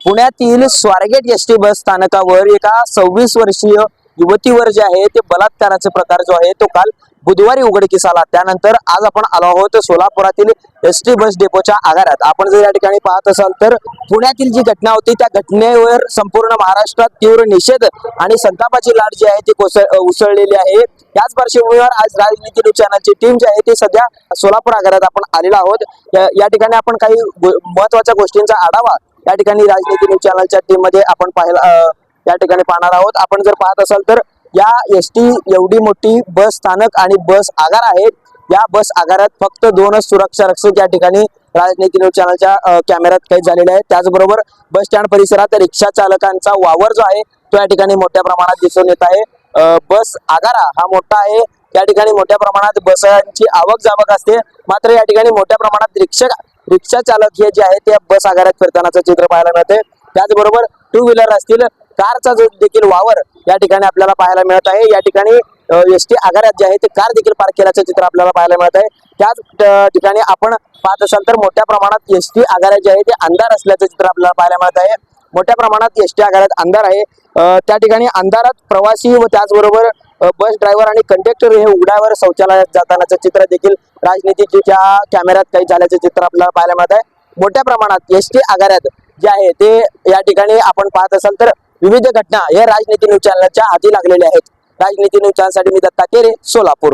पुण्यातील Swargate ST bus स्थानकावर एका 26 वर्षीय युवतीवर जे आहे ते बलात्काराचा प्रकार जो आहे तो काल बुधवारी उघडकीस आला। त्यानंतर आज आपण आलो आहोत सोलापुरातील एसटी बस डेपोच्या आगारात। आपण जर या ठिकाणी पाहत असाल तर पुण्यातील जी घटना होती त्या घटनेवर संपूर्ण महाराष्ट्रात तीव्र निषेध आणि संतापाची लाट जी आहे ती उसळलेली आहे। याच पार्श्वभूमीवर आज राजनीती न्यूज चॅनलची टीम जी आहे ती सध्या सोलापूर आगारात आपण आलेलो आहोत। या ठिकाणी आपण काही महत्त्वाच्या गोष्टींचा आढावा या ठिकाणी राजनीती न्यूज चॅनलच्या टीम मध्ये आपण या ठिकाणी पाहणार आहोत। आपण जर पाहत असाल तर या एसटी एवढी मोठी बस स्थानक आणि बस आगार आहेत। या बस आगारात फक्त 2च सुरक्षा रक्षक या ठिकाणी राजनीती न्यूज चॅनलच्या कॅमेऱ्यात कैद झालेले आहेत। त्याचबरोबर बस स्टँड परिसरात रिक्षा चालकांचा वावर जो आहे तो या ठिकाणी मोठ्या प्रमाणात दिसून येत आहे। बस आगारा हा मोठा आहे, या ठिकाणी मोठ्या प्रमाणात बसांची आवक जावक असते। मात्र या ठिकाणी मोठ्या प्रमाणात रिक्षा चालक हे जे आहे ते बस आगारात फिरतानाचं चित्र पाहायला मिळते। त्याचबरोबर 2 व्हीलर असतील, कारचा जो देखील वावर या ठिकाणी आपल्याला पाहायला मिळत आहे। या ठिकाणी एसटी आगारात जे आहे ते कार देखील पार्क केल्याचं चित्र आपल्याला पाहायला मिळत आहे। त्याच ठिकाणी आपण पाहत असाल तर मोठ्या प्रमाणात एसटी आगारात जे आहे ते अंधार असल्याचं चित्र आपल्याला पाहायला मिळत आहे। मोठ्या प्रमाणात एसटी आगारात अंधार आहे। त्या ठिकाणी अंधारात प्रवासी व त्याचबरोबर बस ड्रायव्हर आणि कंडक्टर हे उघड्यावर शौचालयात जातानाचं चित्र देखील राजनीतीच्या कॅमेऱ्यात काही झाल्याचं चित्र आपल्याला पाहायला मिळत आहे। मोठ्या प्रमाणात एसटी आगारात जे आहे ते या ठिकाणी आपण पाहत असाल तर विविध घटना हे राजनीती न्यूज चॅनलच्या हाती लागलेल्या आहेत। राजनीती न्यूज चॅनलसाठी मी दत्ता केरे, सोलापूर।